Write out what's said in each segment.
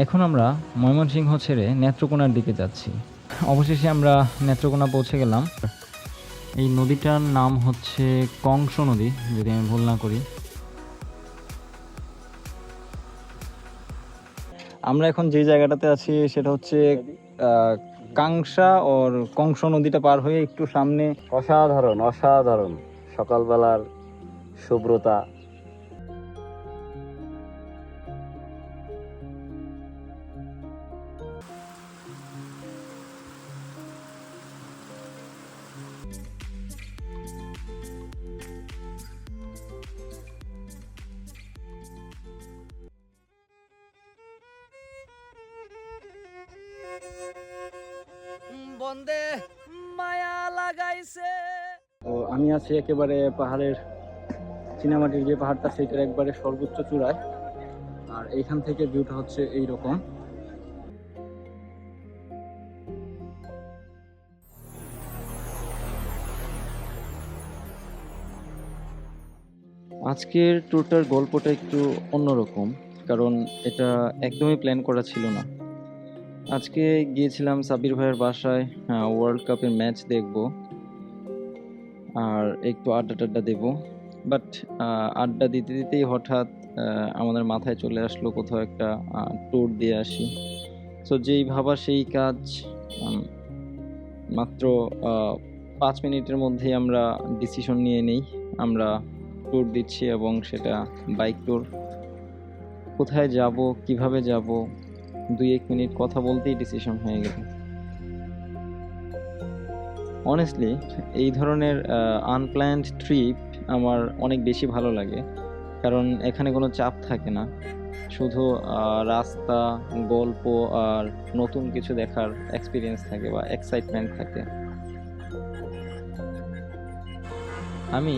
এখন আমরা ময়মনসিংহ ছেড়ে নেত্রকোনার দিকে যাচ্ছি। অবশেষে আমরা নেত্রকোনা পৌঁছে গেলাম। এই নদীটার নাম হচ্ছে কংস নদী, যদি আমি ভুল না করি। আমরা এখন যে জায়গাটাতে আছি সেটা হচ্ছে কাংসা ওর কংস নদীটা পার হয়ে একটু সামনে। অসাধারণ অসাধারণ সকালবেলার শুভ্রতা। বন্দে মায়া লাগাইছে। তো আমি আছি একেবারে পাহাড়ের, চীনামাটির যে পাহাড়টা সেটার একবারে সর্বোচ্চ চূড়ায়, আর এইখান থেকে ভিউটা হচ্ছে এইরকম। আজকের ট্যুরটার গল্পটা একটু অন্যরকম, কারণ এটা একদমই প্ল্যান করা ছিল না। আজকে গিয়েছিলাম সাব্বির ভাইয়ের বাসায়, ওয়ার্ল্ড কাপের ম্যাচ দেখব আর একটু আড্ডা টাড্ডা দেবো। বাট আড্ডা দিতে দিতেই হঠাৎ আমাদের মাথায় চলে আসলো কোথাও একটা ট্যুর দিয়ে আসি। সো যেই ভাবা সেই কাজ। মাত্র 5 মিনিটের মধ্যেই আমরা ডিসিশন নিয়ে নেই আমরা ট্যুর দিচ্ছি, এবং সেটা বাইক ট্যুর। কোথায় যাব, কিভাবে যাব, 2-1 মিনিট কথা বলতেই ডিসিশন হয়ে গেল। অনেস্টলি এই ধরনের আনপ্ল্যান্ড ট্রিপ আমার অনেক বেশি ভালো লাগে, কারণ এখানে কোনো চাপ থাকে না, শুধু রাস্তা, গল্প আর নতুন কিছু দেখার এক্সপিরিয়েন্স থাকে বা এক্সাইটমেন্ট থাকে। আমি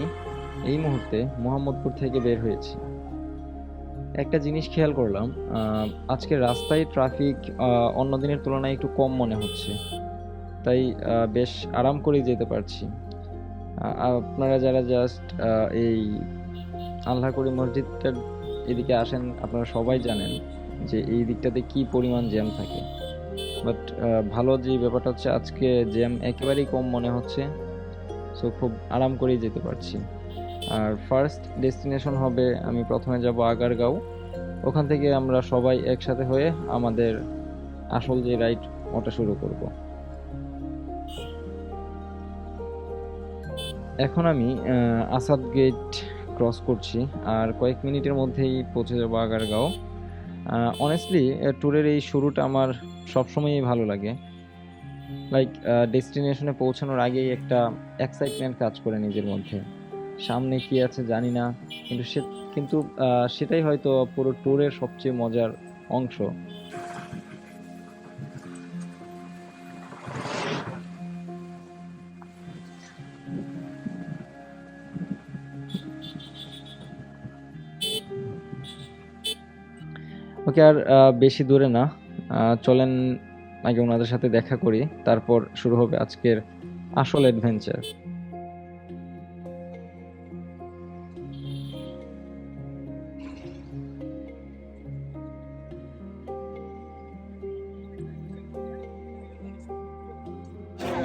এই মুহূর্তে মোহাম্মদপুর থেকে বের হয়েছি। একটা জিনিস খেয়াল করলাম, আজকে রাস্তায় ট্রাফিক অন্য দিনের তুলনায় একটু কম মনে হচ্ছে, তাই বেশ আরাম করেই যেতে পারছি। আপনারা যারা জাস্ট এই আল্লাহকুড়ি মসজিদটার এদিকে আসেন, আপনারা সবাই জানেন যে এই দিকটাতে কি পরিমাণ জ্যাম থাকে। বাট ভালো যে ব্যাপারটা হচ্ছে, আজকে জ্যাম একেবারেই কম মনে হচ্ছে, সো খুব আরাম করেই যেতে পারছি। আর ফার্স্ট ডেস্টিনেশন হবে, আমি প্রথমে যাব আগারগাঁও। ওখান থেকে আমরা সবাই একসাথে হয়ে আমাদের আসল যে রাইড ওটা শুরু করব। এখন আমি আসাদ গেট ক্রস করছি, আর কয়েক মিনিটের মধ্যেই পৌঁছে যাব আগারগাঁও। অনেস্টলি ট্যুরের এই শুরুটা আমার সবসময়ই ভালো লাগে। লাইক ডেস্টিনেশনে পৌঁছানোর আগেই একটা এক্সাইটমেন্ট কাজ করে নিজের মধ্যে, সামনে কি আছে জানি না, কিন্তু সেটাই হয়তো পুরো ট্যুরের সবচেয়ে মজার অংশ। ওকে, আর বেশি দূরে না, চলেন আগে ওনাদের সাথে দেখা করি, তারপর শুরু হবে আজকের আসল অ্যাডভেঞ্চার।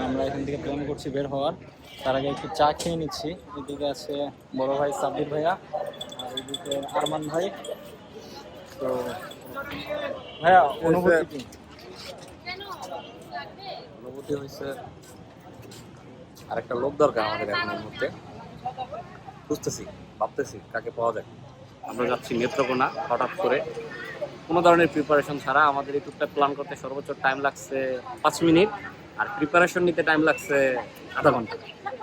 আমরা এখান থেকে প্ল্যান করছি বের হওয়ার, তার আগে একটু চা খেয়ে নিচ্ছি। এদিকে আছে বড় ভাই সাব্বির ভাইয়া, আর এদিকে আরমান ভাই। তো ভাইয়া, অনুভূতি কি? অনুভূতি হয়েছে আর একটা লোক দরকার আমাদের এখন এই মুহূর্তে। বুঝতেছি, ভাবতেছি কাকে পাওয়া যায়। আমরা যাচ্ছি নেত্রকোনা হঠাৎ করে, কোনো ধরনের প্রিপারেশন ছাড়া। আমাদের এই ট্যুরটা প্ল্যান করতে সর্বোচ্চ টাইম লাগছে 5 মিনিট, আর প্রিপারেশন নিতে টাইম লাগছে আধা ঘন্টা।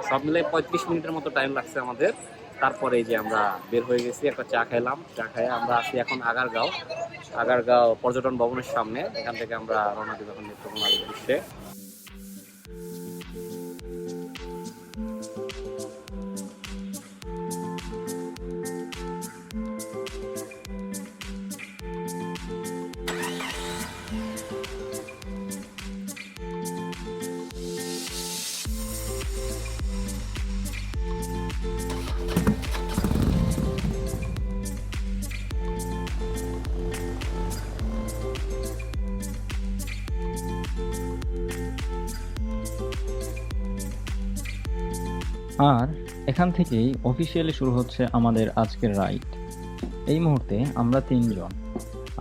সব মিলে 35 মিনিটের মতো টাইম লাগছে আমাদের। তারপরে এই যে আমরা বের হয়ে গেছি, একটা চা খাইলাম। চা খেয়ে আমরা আছি এখন আগারগাঁও পর্যটন ভবনের সামনে। এখান থেকে আমরা রওনা দিব এখন নেত্রকোনার উদ্দেশ্যে। আর এখান থেকেই অফিসিয়ালি শুরু হচ্ছে আমাদের আজকের রাইড। এই মুহূর্তে আমরা তিনজন,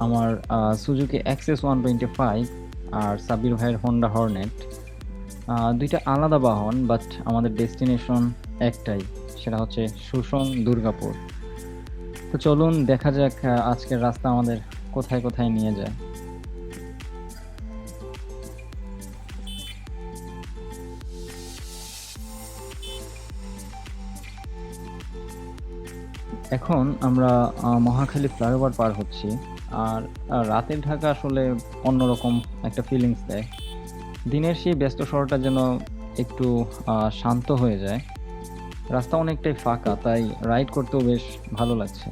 আমার সুজুকি অ্যাক্সেস 125 আর সাব্বির ভাইয়ের হোন্ডা হর্নেট, দুইটা আলাদা বাহন, বাট আমাদের ডেস্টিনেশন একটাই, সেটা হচ্ছে সুসং দুর্গাপুর। তো চলুন দেখা যাক আজকের রাস্তা আমাদের কোথায় কোথায় নিয়ে যায়। এখন আমরা মহাখালী ফ্লাইওভার পার হচ্ছি। আর রাতের ঢাকা আসলে অন্যরকম একটা ফিলিংস দেয়। দিনের সেই ব্যস্ত শহরটা যেন একটু শান্ত হয়ে যায়। রাস্তা অনেকটাই ফাঁকা, তাই রাইড করতেও বেশ ভালো লাগছে।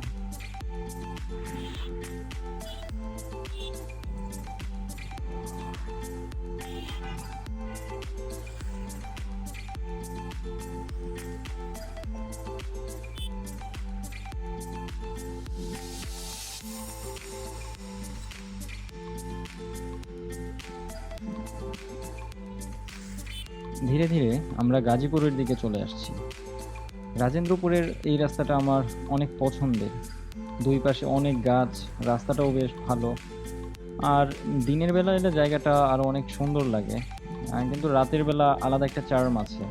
ধীরে ধীরে আমরা গাজীপুরের দিকে চলে আসছি। রাজেন্দ্রপুরের এই রাস্তাটা আমার অনেক পছন্দের। দুই পাশে অনেক গাছ, রাস্তাটাও বেশ ভালো। আর দিনের বেলা এলে জায়গাটা আরো অনেক সুন্দর লাগে, কিন্তু রাতের বেলা আলাদা একটা চার্ম আছে।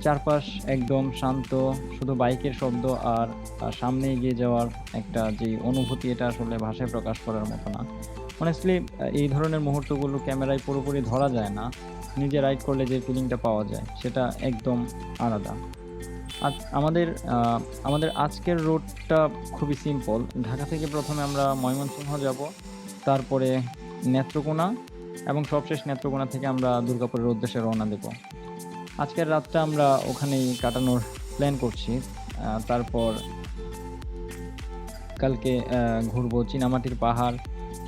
চারপাশ একদম শান্ত, শুধু বাইকের শব্দ আর সামনে এগিয়ে যাওয়ার একটা যে অনুভূতি, এটা আসলে ভাষায় প্রকাশ করার মতো না। অনেস্টলি এই ধরনের মুহূর্তগুলো ক্যামেরায় পুরোপুরি ধরা যায় না। নিজে রাইড করলে যে ফিলিংটা পাওয়া যায় সেটা একদম আলাদা। আমাদের আজকের রোডটা খুবই সিম্পল। ঢাকা থেকে প্রথমে আমরা ময়মনসিংহ যাব, তারপরে নেত্রকোনা, এবং সবশেষ নেত্রকোনা থেকে আমরা দুর্গাপুরের উদ্দেশ্যে রওনা দেব। আজকের রাতটা আমরা ওখানেই কাটানোর প্ল্যান করছি। তারপর কালকে ঘুরবো চীনামাটির পাহাড়,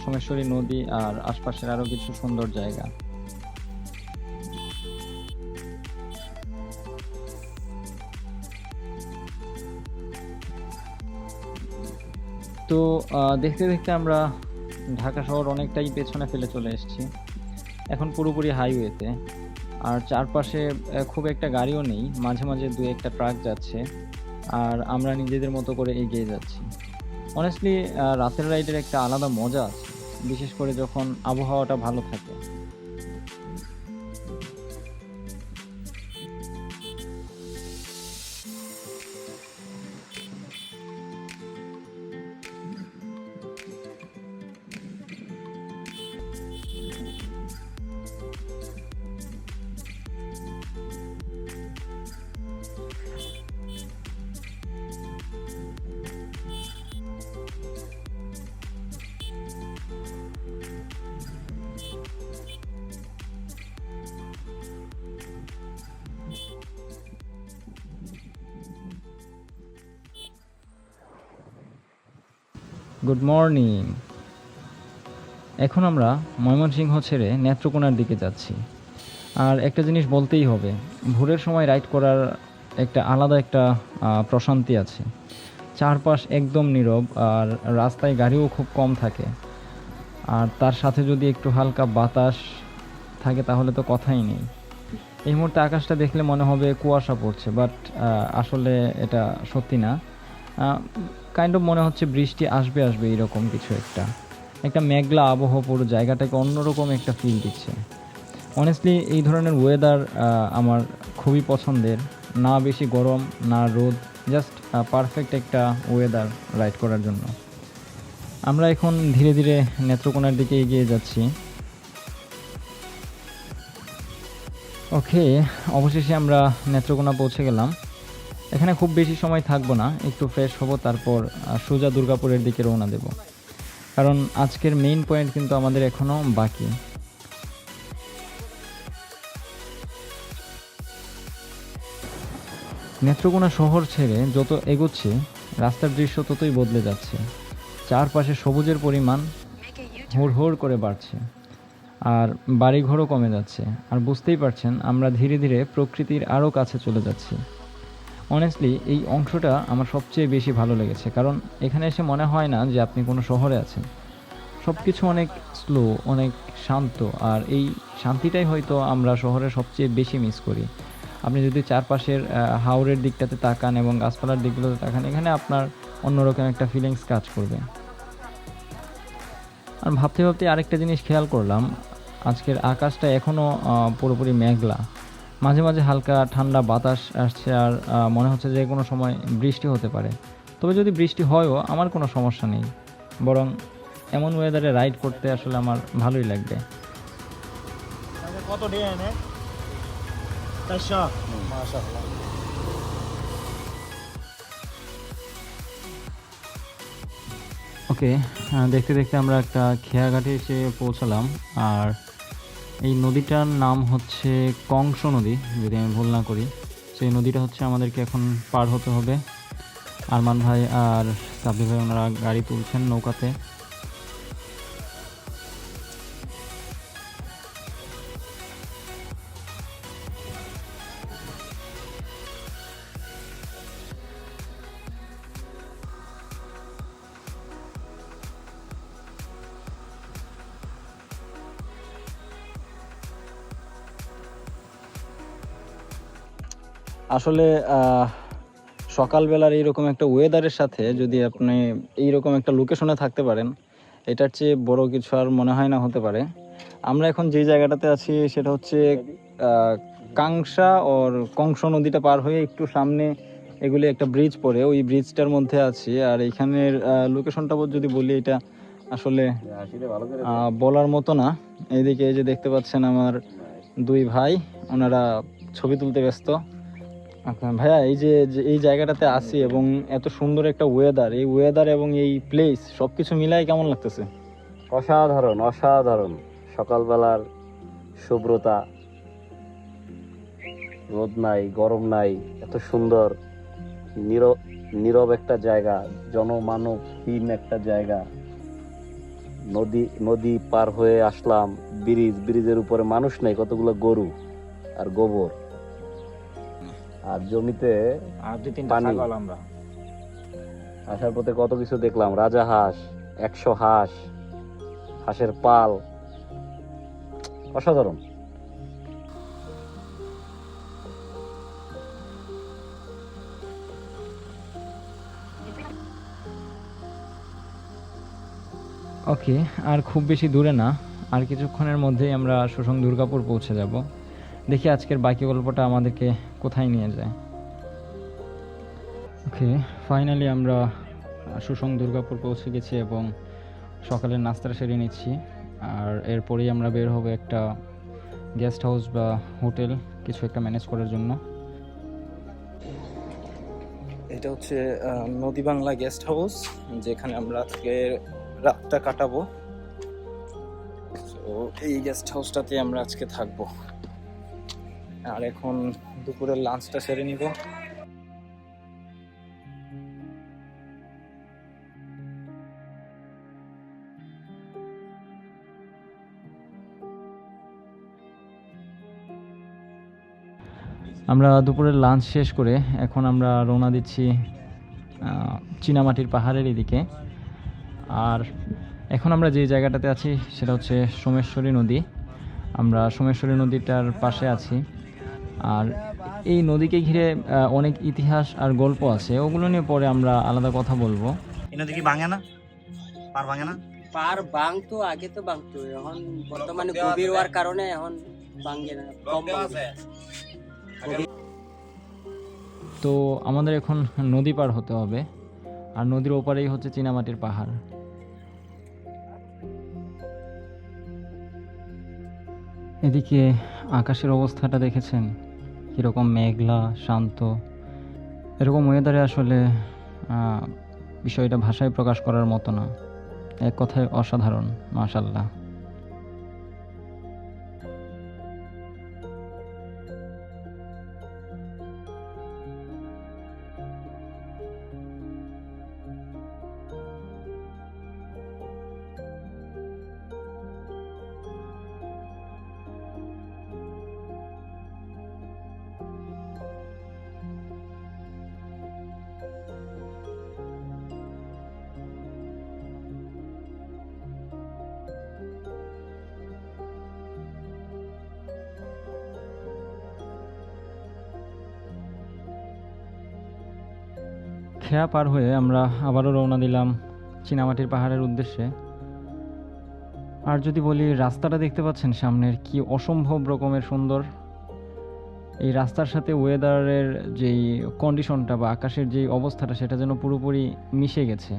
সোমেশ্বরী নদী আর আশপাশের আরও কিছু সুন্দর জায়গা। তো দেখতে দেখতে আমরা ঢাকা শহর অনেকটাই পেছনে ফেলে চলে এসেছি। এখন পুরোপুরি হাইওয়েতে, আর চারপাশে খুব একটা গাড়িও নেই, মাঝে মাঝে দু একটা ট্রাক যাচ্ছে, আর আমরা নিজেদের মতো করে এগিয়ে যাচ্ছি। অনেস্টলি রাতের রাইডের একটা আলাদা মজা আছে, বিশেষ করে যখন আবহাওয়াটা ভালো থাকে। Good morning. এখন আমরা ময়মনসিংহ ছেড়ে নেত্রকোনার দিকে যাচ্ছি। আর একটা জিনিস বলতেই হবে, ভোরের সময় রাইড করার একটা আলাদা একটা প্রশান্তি আছে। চারপাশ একদম নীরব, আর রাস্তায় গাড়িও খুব কম থাকে। আর তার সাথে যদি একটু হালকা বাতাস থাকে তাহলে তো কথাই নেই। এই মুহূর্তে আকাশটা দেখলে মনে হবে কুয়াশা পড়ছে, বাট আসলে এটা সত্যি না। কাইন্ড অফ মনে হচ্ছে বৃষ্টি আসবে আসবে, এরকম কিছু একটা মেঘলা আবহাওয়া পুরো জায়গাটাকে অন্যরকম একটা ফিল দিচ্ছে। অনেস্টলি এই ধরনের ওয়েদার আমার খুবই পছন্দের। না বেশি গরম, না রোদ, জাস্ট পারফেক্ট একটা ওয়েদার রাইড করার জন্য। আমরা এখন ধীরে ধীরে নেত্রকোনার দিকে এগিয়ে যাচ্ছি। ওকে, অবশেষে আমরা নেত্রকোনা পৌঁছে গেলাম। এখানে খুব বেশি সময় থাকবো না, একটু ফ্রেশ হব, তারপর সোজা দুর্গাপুরের দিকে রওনা দেব, কারণ আজকের মেইন পয়েন্ট কিন্তু আমাদের এখনও বাকি। নেত্রকোনা শহর ছেড়ে যত এগোচ্ছি, রাস্তার দৃশ্য ততই বদলে যাচ্ছে। চারপাশে সবুজের পরিমাণ হুড় করে বাড়ছে, আর বাড়িঘরও কমে যাচ্ছে। আর বুঝতেই পারছেন, আমরা ধীরে ধীরে প্রকৃতির আরও কাছে চলে যাচ্ছি। অনেস্টলি এই অংশটা আমার সবচেয়ে বেশি ভালো লেগেছে, কারণ এখানে এসে মনে হয় না যে আপনি কোনো শহরে আছেন। সব কিছু অনেক স্লো, অনেক শান্ত, আর এই শান্তিটাই হয়তো আমরা শহরে সবচেয়ে বেশি মিস করি। আপনি যদি চারপাশের হাওরের দিকটাতে তাকান এবং গাছপালার দিকগুলোতে তাকান, এখানে আপনার অন্যরকম একটা ফিলিংস কাজ করবে। আর ভাবতে ভাবতে আরেকটা জিনিস খেয়াল করলাম, আজকের আকাশটা এখনও পুরোপুরি মেঘলা, মাঝে মাঝে হালকা ঠান্ডা বাতাস আসছে, আর মনে হচ্ছে যে কোনো সময় বৃষ্টি হতে পারে। তবে যদি বৃষ্টি হয়ও আমার কোনো সমস্যা নেই, বরং এমন ওয়েদারে রাইড করতে আসলে আমার ভালোই লাগবে। কত দিয়ে এনে 400 মাশাআল্লাহ। ওকে, দেখতে দেখতে আমরা একটা খেয়াঘাটে এসে পৌঁছালাম। আর এই নদীটার নাম হচ্ছে কংস নদী, যদি আমি ভুল না করি। সেই নদীটা হচ্ছে আমাদেরকে এখন পার হতে হবে। আরমান ভাই আর সাব্বির ভাই ওনারা গাড়ি তুলছেন নৌকাতে। আসলে সকালবেলার এইরকম একটা ওয়েদারের সাথে যদি আপনি এইরকম একটা লোকেশনে থাকতে পারেন, এটার চেয়ে বড় কিছু আর মনে হয় না হতে পারে। আমরা এখন যে জায়গাটাতে আছি সেটা হচ্ছে কাংসা ওর কংস নদীটা পার হয়ে একটু সামনে এগুলি একটা ব্রিজ পড়ে, ওই ব্রিজটার মধ্যে আছি। আর এইখানের লোকেশনটা যদি বলি, এটা আসলে বলার মতো না। এইদিকে এই যে দেখতে পাচ্ছেন আমার দুই ভাই, ওনারা ছবি তুলতে ব্যস্ত। আচ্ছা ভাইয়া, এই যে এই জায়গাটাতে আছি এবং এত সুন্দর একটা ওয়েদার, এই ওয়েদার এবং এই প্লেস সবকিছু মিলাই কেমন লাগতেছে? অসাধারণ অসাধারণ। সকালবেলার শুভ্রতা, রোদ নাই, গরম নাই, এত সুন্দর নীরব একটা জায়গা, জনমানবহীন একটা জায়গা। নদী পার হয়ে আসলাম, ব্রিজের উপরে মানুষ নাই, কতগুলো গরু আর গোবর, আর জমিতে পানি। আমরা আসার পথে কত কিছু দেখলাম, রাজা হাঁস, 100 হাঁস, হাঁসের পাল, অসাধারণ। ওকে, আর খুব বেশি দূরে না, আর কিছুক্ষণের মধ্যেই আমরা সুসং দুর্গাপুর পৌঁছে যাব। দেখি আজকের বাকি গল্পটা আমাদেরকে কোথায় নিয়ে যায়। ওকে, ফাইনালি আমরা সুসং দুর্গাপুর পৌঁছে গেছি এবং সকালের নাস্তাটা সেরে নিচ্ছি। আর এরপরেই আমরা বের হব একটা গেস্ট হাউস বা হোটেল কিছু একটা ম্যানেজ করার জন্য। এটা হচ্ছে নদী বাংলা গেস্ট হাউস, যেখানে আমরা আজকে রাতটা কাটাবো। তো এই গেস্ট হাউসটাতে আমরা আজকে থাকবো। আর এখন দুপুরের লাঞ্চটা সেরে নিব। আমরা দুপুরের লাঞ্চ শেষ করে এখন আমরা রওনা দিচ্ছি চীনামাটির পাহাড়ের এদিকে। আর এখন আমরা যে জায়গাটাতে আছি সেটা হচ্ছে সোমেশ্বরী নদী। আমরা সোমেশ্বরী নদীটার পাশে আছি। আর এই নদীকে ঘিরে অনেক ইতিহাস আর গল্প আছে, ওগুলো নিয়ে পরে আমরা আলাদা কথা বলবো। এই নদী কি ভাঙে না? পার ভাঙে না? পার ভাঙতো, আগে তো ভাঙতো, এখন বর্তমানে গভীর হওয়ার কারণে এখন ভাঙে না, কম ভাঙে। তো আমাদের এখন নদী পার হতে হবে, আর নদীর ওপারেই হচ্ছে চীনামাটির পাহাড়। এদিকে আকাশের অবস্থাটা দেখেছেন কীরকম মেঘলা, শান্ত। এরকম ওয়েদারে আসলে বিষয়টা ভাষায় প্রকাশ করার মতো না, এক কথায় অসাধারণ, মাশাআল্লাহ। খেয়া পার হয়ে আমরা আবারও রওনা দিলাম চীনামাটির পাহাড়ের উদ্দেশ্যে। আর যদি বলি, রাস্তাটা দেখতে পাচ্ছেন সামনের, কি অসম্ভব রকমের সুন্দর। এই রাস্তার সাথে ওয়েদারের যেই কন্ডিশনটা বা আকাশের যেই অবস্থাটা, সেটা যেন পুরোপুরি মিশে গেছে।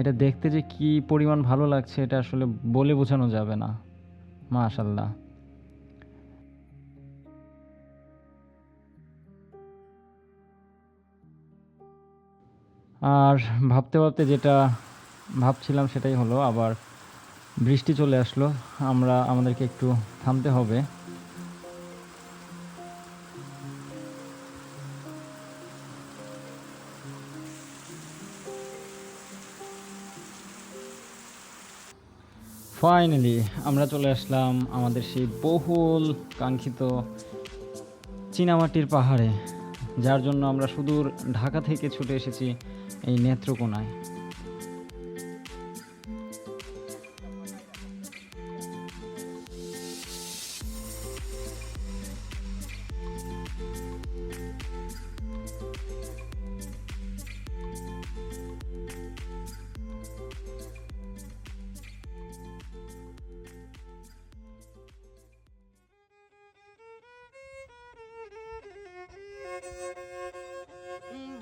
এটা দেখতে যে কি পরিমাণ ভালো লাগছে, এটা আসলে বলে বোঝানো যাবে না। মাশাআল্লাহ। আর ভাবতে ভাবতে যেটা ভাবছিলাম সেটাই হলো, আবার বৃষ্টি চলে আসলো। আমাদেরকে একটু থামতে হবে। ফাইনালি আমরা চলে আসলাম আমাদের সেই বহুল কাঙ্ক্ষিত চীনামাটির পাহাড়ে, যার জন্য আমরা সুদূর ঢাকা থেকে ছুটে এসেছি এই নেত্রকোনায়।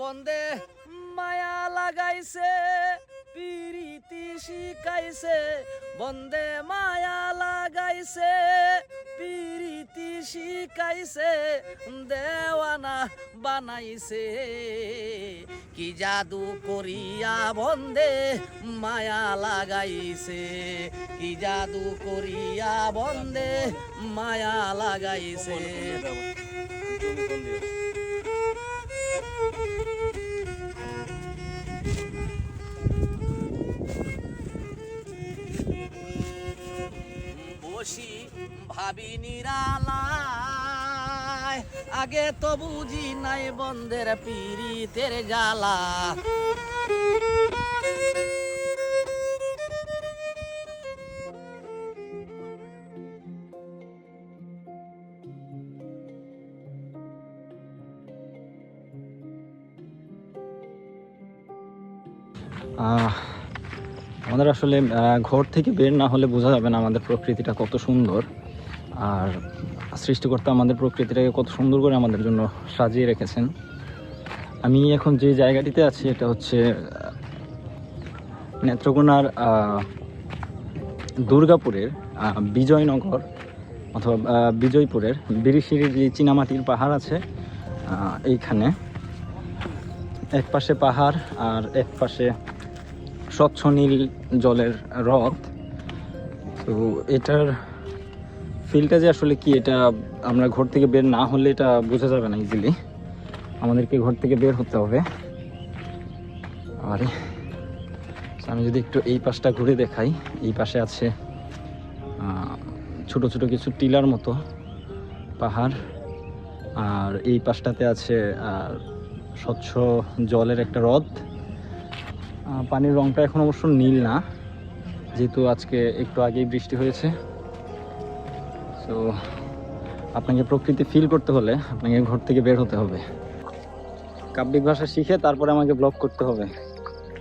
বন্দে মায়া লাগাইছে পিরিতি শিখাইছে, বন্দে মায়া লাগাইছে পিরিতি শিখাইছে, দেওয়ানা বানাইছে কি জাদু করিয়া বন্দে মায়া লাগাইছে, কি জাদু করিয়া বন্দে মায়া লাগাইছে। বসি ভাবি নিরালায়, আগে তো বুঝি নাই বন্ধের পিরিতের জ্বালা। আমাদের আসলে ঘর থেকে বের না হলে বোঝা যাবে না আমাদের প্রকৃতিটা কত সুন্দর, আর সৃষ্টিকর্তা আমাদের প্রকৃতিটাকে কত সুন্দর করে আমাদের জন্য সাজিয়ে রেখেছেন। আমি এখন যে জায়গাটিতে আছি এটা হচ্ছে নেত্রকোনার দুর্গাপুরের বিজয়নগর অথবা বিজয়পুরের বিরিশিরির যে চীনামাটির পাহাড় আছে, এইখানে এক পাশে পাহাড় আর এক পাশে স্বচ্ছ নীল জলের হ্রদ। তো এটার ফিলটা যে আসলে কি, এটা আমরা ঘর থেকে বের না হলে এটা বোঝা যাবে না ইজিলি। আমাদেরকে ঘর থেকে বের হতে হবে। আরে আমি যদি একটু এই পাশটা ঘুরে দেখাই, এই পাশে আছে ছোট ছোট কিছু টিলার মতো পাহাড়, আর এই পাশটাতে আছে স্বচ্ছ জলের একটা হ্রদ। পানির রংটা এখন অবশ্য নীল না, যেহেতু আজকে একটু আগেই বৃষ্টি হয়েছে। তো আপনাকে প্রকৃতি ফিল করতে হলে আপনাকে ঘর থেকে বের হতে হবে। কাব্যিক ভাষা শিখে তারপরে আমাকে ব্লগ করতে হবে,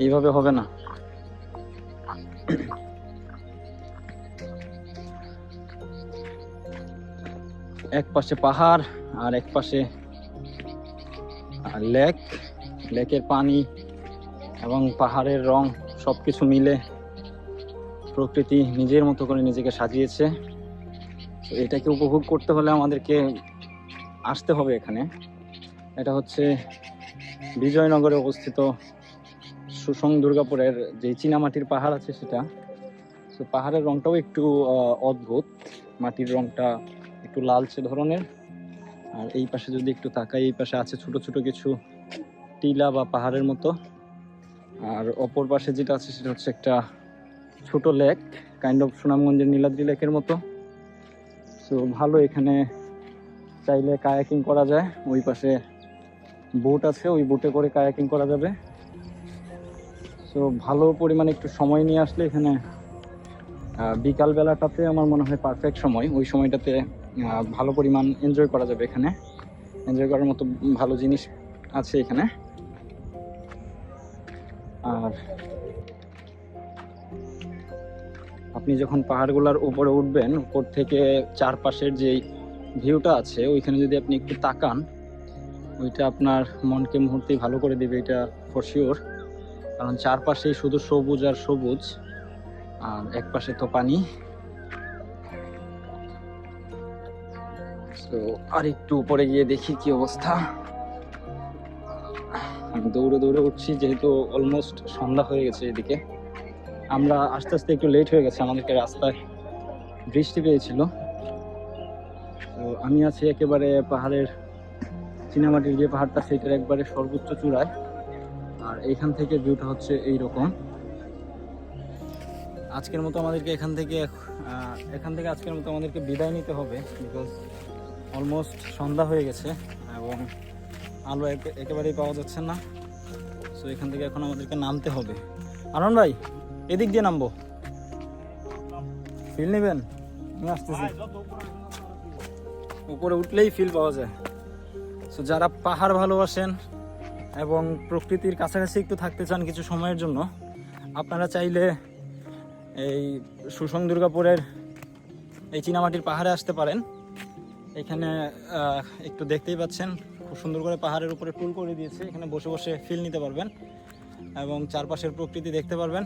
এইভাবে হবে না। এক পাশে পাহাড় আর এক পাশে লেকের পানি এবং পাহাড়ের রং সবকিছু মিলে প্রকৃতি নিজের মতো করে নিজেকে সাজিয়েছে। এটাকে উপভোগ করতে হলে আমাদেরকে আসতে হবে এখানে। এটা হচ্ছে বিজয়নগরে অবস্থিত সুসং দুর্গাপুরের যে চীনামাটির পাহাড় আছে সেটা। তো পাহাড়ের রংটাও একটু অদ্ভুত, মাটির রংটা একটু লালচে ধরনের। আর এই পাশে যদি একটু তাকাই, এই পাশে আছে ছোট ছোট কিছু টিলা বা পাহাড়ের মতো। আর অপর পাশে যেটা আছে সেটা হচ্ছে একটা ছোট লেক, কাইন্ড অফ সুনামগঞ্জের নীলাদ্রি লেকের মতো। সো ভালো, এখানে চাইলে কায়াকিং করা যায়। ওই পাশে বোট আছে, ওই বোটে করে কায়াকিং করা যাবে। সো ভালো পরিমাণে একটু সময় নিয়ে আসলে এখানে বিকাল বেলাটাতে আমার মনে হয় পারফেক্ট সময়। ওই সময়টাতে ভালো পরিমাণ এনজয় করা যাবে। এখানে এনজয় করার মতো ভালো জিনিস আছে এখানে। আর আপনি যখন পাহাড়গুলোর উপরে উঠবেন, উপর থেকে চারপাশের যে ভিউটা আছে ওইখানে যদি আপনি একটু তাকান, ওইটা আপনার মনকে মুহূর্তেই ভালো করে দেবে, এটা ফর শিওর। কারণ চারপাশেই শুধু সবুজ আর সবুজ, আর এক পাশে তো পানি। তো আর একটু উপরে গিয়ে দেখি কি অবস্থা। আমি দৌড়ে দৌড়ে উঠছি, যেহেতু অলমোস্ট সন্ধ্যা হয়ে গেছে এদিকে। আমরা আস্তে আস্তে একটু লেট হয়ে গেছে, আমাদেরকে রাস্তায় বৃষ্টি পেয়েছিল। তো আমি আছি একেবারে পাহাড়ের, চীনামাটির যে পাহাড়টা সেটার একবারে সর্বোচ্চ চূড়ায়, আর এইখান থেকে ভিউটা হচ্ছে এইরকম। আজকের মতো আমাদেরকে এখান থেকে আজকের মতো আমাদেরকে বিদায় নিতে হবে, বিকজ অলমোস্ট সন্ধ্যা হয়ে গেছে এবং আলো একেবারেই পাওয়া যাচ্ছে না। সো এখান থেকে এখন আমাদেরকে নামতে হবে। আনন্দ ভাই, এদিক দিয়ে নামবো, ফিল নেবেন? আমি আসতেছি। উপরে উঠলেই ফিল পাওয়া যায়। সো যারা পাহাড় ভালোবাসেন এবং প্রকৃতির কাছাকাছি একটু থাকতে চান কিছু সময়ের জন্য, আপনারা চাইলে এই সুসং দুর্গাপুরের এই চীনামাটির পাহাড়ে আসতে পারেন। এখানে একটু দেখতেই পাচ্ছেন খুব সুন্দর করে পাহাড়ের উপরে টুল করে দিয়েছে, এখানে বসে বসে ফিল নিতে পারবেন এবং চারপাশের প্রকৃতি দেখতে পারবেন।